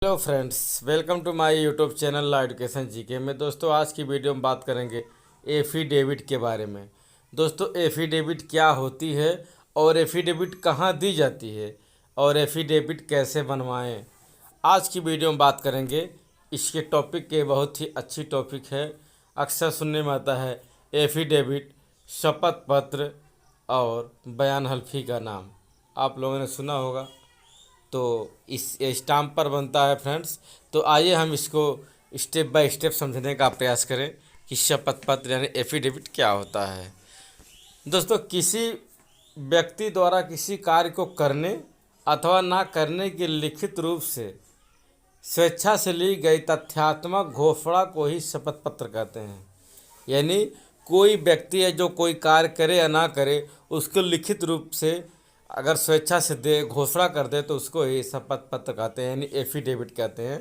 Hello friends, welcome to my YouTube channel la education GK में। दोस्तों, आज की वीडियो में बात करेंगे एफिडेविट के बारे में। दोस्तों, एफिडेविट क्या होती है और एफिडेविट कहाँ दी जाती है और एफिडेविट कैसे बनवाएं, आज की वीडियो में बात करेंगे। इसके टॉपिक के बहुत ही अच्छी टॉपिक है। अक्सर सुनने में आता है एफिडेविट, शपथ पत्र और बयान हल्फी का नाम आप लोगों ने सुना होगा। तो इस स्टाम्प पर बनता है फ्रेंड्स। तो आइए हम इसको स्टेप बाय स्टेप समझने का प्रयास करें कि शपथ पत्र यानी एफिडेविट क्या होता है। दोस्तों, किसी व्यक्ति द्वारा किसी कार्य को करने अथवा ना करने के लिखित रूप से स्वेच्छा से ली गई तथ्यात्मक घोषणा को ही शपथ पत्र कहते हैं। यानी कोई व्यक्ति है जो कोई कार्य करे या ना करे, उसको लिखित रूप से अगर स्वेच्छा से दे, घोषणा कर दे, तो उसको ही शपथ पत्र कहते हैं, यानी एफिडेविट कहते हैं।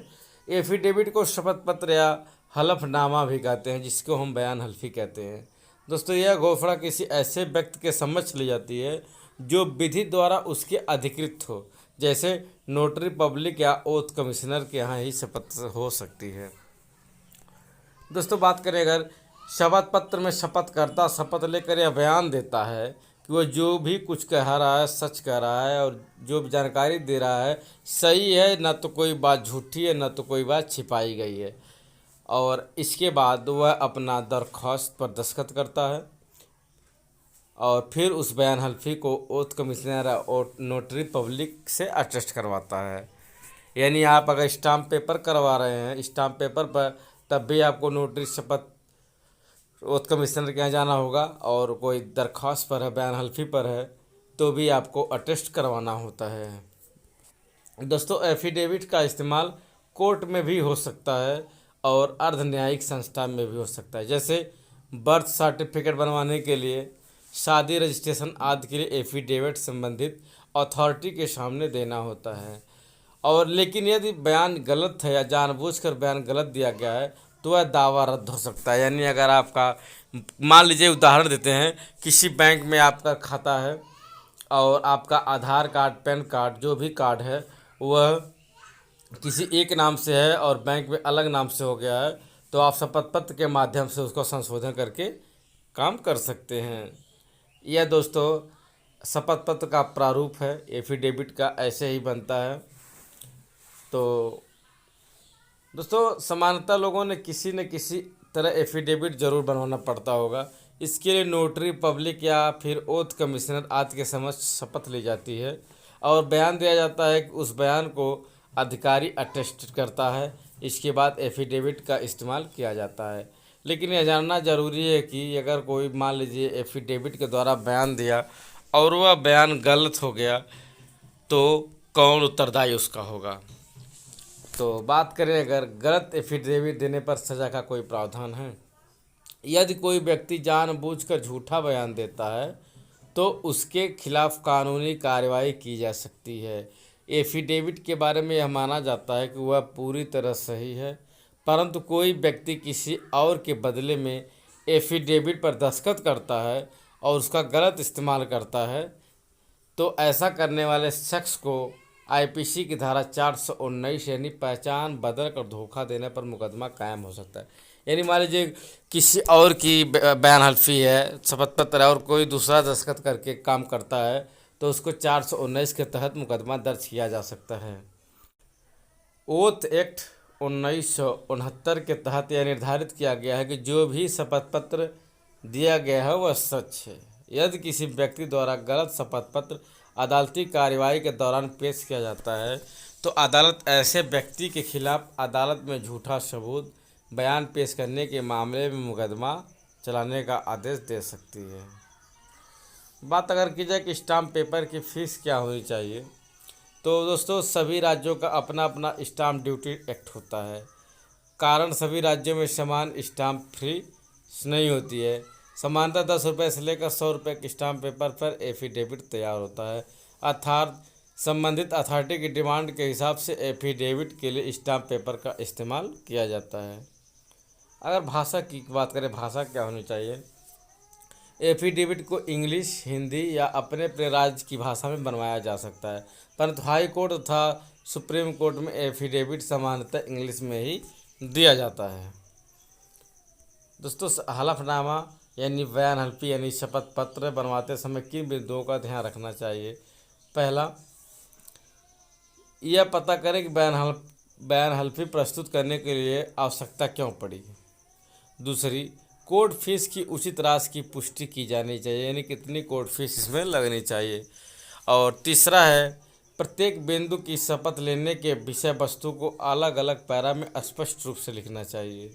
एफिडेविट को शपथ पत्र या हलफनामा भी कहते हैं, जिसको हम बयान हल्फी कहते हैं। दोस्तों, यह घोषणा किसी ऐसे व्यक्ति के समक्ष ली जाती है जो विधि द्वारा उसके अधिकृत हो, जैसे नोटरी पब्लिक या ओथ कमिश्नर के यहाँ ही शपथ हो सकती है। दोस्तों, बात करें अगर शपथ पत्र में शपथकर्ता शपथ लेकर यह बयान देता है कि वो जो भी कुछ कह रहा है सच कह रहा है और जो भी जानकारी दे रहा है सही है, ना तो कोई बात झूठी है, ना तो कोई बात छिपाई गई है। और इसके बाद वह अपना दरख्वास्त पर दस्तखत करता है और फिर उस बयान हल्फी को ओथ कमिश्नर और नोटरी पब्लिक से अटेस्ट करवाता है। यानी आप अगर स्टाम्प पेपर करवा रहे हैं, स्टाम्प पेपर पर, तब भी आपको नोटरी शपथ ओथ कमिश्नर के यहाँ जाना होगा, और कोई दरख्वास्त पर है, बयान हल्फी पर है, तो भी आपको अटेस्ट करवाना होता है। दोस्तों, एफिडेविट का इस्तेमाल कोर्ट में भी हो सकता है और अर्ध न्यायिक संस्था में भी हो सकता है। जैसे बर्थ सर्टिफिकेट बनवाने के लिए, शादी रजिस्ट्रेशन आदि के लिए एफिडेविट संबंधित अथॉरिटी के सामने देना होता है। और लेकिन यदि बयान गलत है या जानबूझकर बयान गलत दिया गया है तो वह दावा रद्द हो सकता है। यानी अगर आपका, मान लीजिए उदाहरण देते हैं, किसी बैंक में आपका खाता है और आपका आधार कार्ड, पैन कार्ड, जो भी कार्ड है वह किसी एक नाम से है और बैंक में अलग नाम से हो गया है, तो आप शपथ पत्र के माध्यम से उसको संशोधन करके काम कर सकते हैं। यह दोस्तों शपथ पत्र का प्रारूप है, एफिडेविट का ऐसे ही बनता है। तो दोस्तों, सामान्यतः लोगों ने किसी न किसी तरह एफिडेविट ज़रूर बनवाना पड़ता होगा। इसके लिए नोटरी पब्लिक या फिर ओथ कमिश्नर आदि के समक्ष शपथ ली जाती है और बयान दिया जाता है कि उस बयान को अधिकारी अटेस्ट करता है। इसके बाद एफिडेविट का इस्तेमाल किया जाता है। लेकिन यह जानना ज़रूरी है कि अगर कोई, मान लीजिए, एफिडेविट के द्वारा बयान दिया और वह बयान गलत हो गया तो कौन उत्तरदायी उसका होगा। तो बात करें अगर गलत एफिडेविट देने पर सज़ा का कोई प्रावधान है। यदि कोई व्यक्ति जानबूझकर झूठा बयान देता है तो उसके खिलाफ कानूनी कार्रवाई की जा सकती है। एफिडेविट के बारे में यह माना जाता है कि वह पूरी तरह सही है, परंतु कोई व्यक्ति किसी और के बदले में एफिडेविट पर दस्तखत करता है और उसका गलत इस्तेमाल करता है, तो ऐसा करने वाले शख्स को आईपीसी की धारा 419 यानी पहचान बदल कर धोखा देने पर मुकदमा कायम हो सकता है। यानी मान लीजिए किसी और की बयान हल्फी है, शपथ पत्र है, और कोई दूसरा दस्तखत करके काम करता है, तो उसको 419 के तहत मुकदमा दर्ज किया जा सकता है। ओथ एक्ट 1969 के तहत यह निर्धारित किया गया है कि जो भी शपथ पत्र दिया गया है वह सच है। यदि किसी व्यक्ति द्वारा गलत शपथ पत्र अदालती कार्रवाई के दौरान पेश किया जाता है तो अदालत ऐसे व्यक्ति के खिलाफ अदालत में झूठा सबूत बयान पेश करने के मामले में मुकदमा चलाने का आदेश दे सकती है। बात अगर की जाए कि स्टाम्प पेपर की फ़ीस क्या होनी चाहिए, तो दोस्तों सभी राज्यों का अपना अपना स्टाम्प ड्यूटी एक्ट होता है। कारण सभी राज्यों में समान स्टाम्प फीस नहीं होती है। सामान्यतः 10 रुपये से लेकर 100 रुपये के स्टाम्प पेपर पर एफिडेविट तैयार होता है। अर्थात संबंधित अथॉरिटी की डिमांड के हिसाब से एफिडेविट के लिए स्टाम्प पेपर का इस्तेमाल किया जाता है। अगर भाषा की बात करें, भाषा क्या होनी चाहिए। एफिडेविट को इंग्लिश, हिंदी या अपने राज्य की भाषा में बनवाया जा सकता है, परंतु हाई कोर्ट तथा सुप्रीम कोर्ट में एफिडेविट सामान्यतः इंग्लिश में ही दिया जाता है। दोस्तों हलफनामा यानी बयान हल्फी यानी शपथ पत्र बनवाते समय किन बिंदुओं का ध्यान रखना चाहिए। पहला, यह पता करें कि बयान हल्फी प्रस्तुत करने के लिए आवश्यकता क्यों पड़ी। दूसरी, कोर्ट फीस की उचित राशि की पुष्टि की जानी चाहिए, यानी कितनी कोर्ट फीस इसमें लगनी चाहिए। और तीसरा है, प्रत्येक बिंदु की शपथ लेने के विषय वस्तु को अलग अलग पैरा में स्पष्ट रूप से लिखना चाहिए।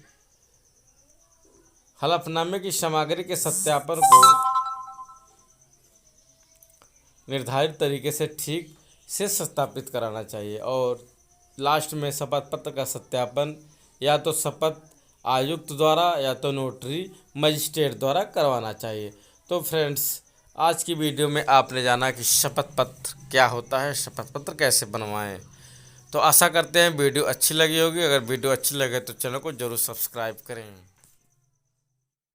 हलफनामे की सामग्री के सत्यापन को निर्धारित तरीके से ठीक से सत्यापित कराना चाहिए। और लास्ट में शपथ पत्र का सत्यापन या तो शपथ आयुक्त द्वारा या तो नोटरी मजिस्ट्रेट द्वारा करवाना चाहिए। तो फ्रेंड्स, आज की वीडियो में आपने जाना कि शपथ पत्र क्या होता है, शपथ पत्र कैसे बनवाएं। तो आशा करते हैं वीडियो अच्छी लगी होगी। अगर वीडियो अच्छी लगे तो चैनल को जरूर सब्सक्राइब करें।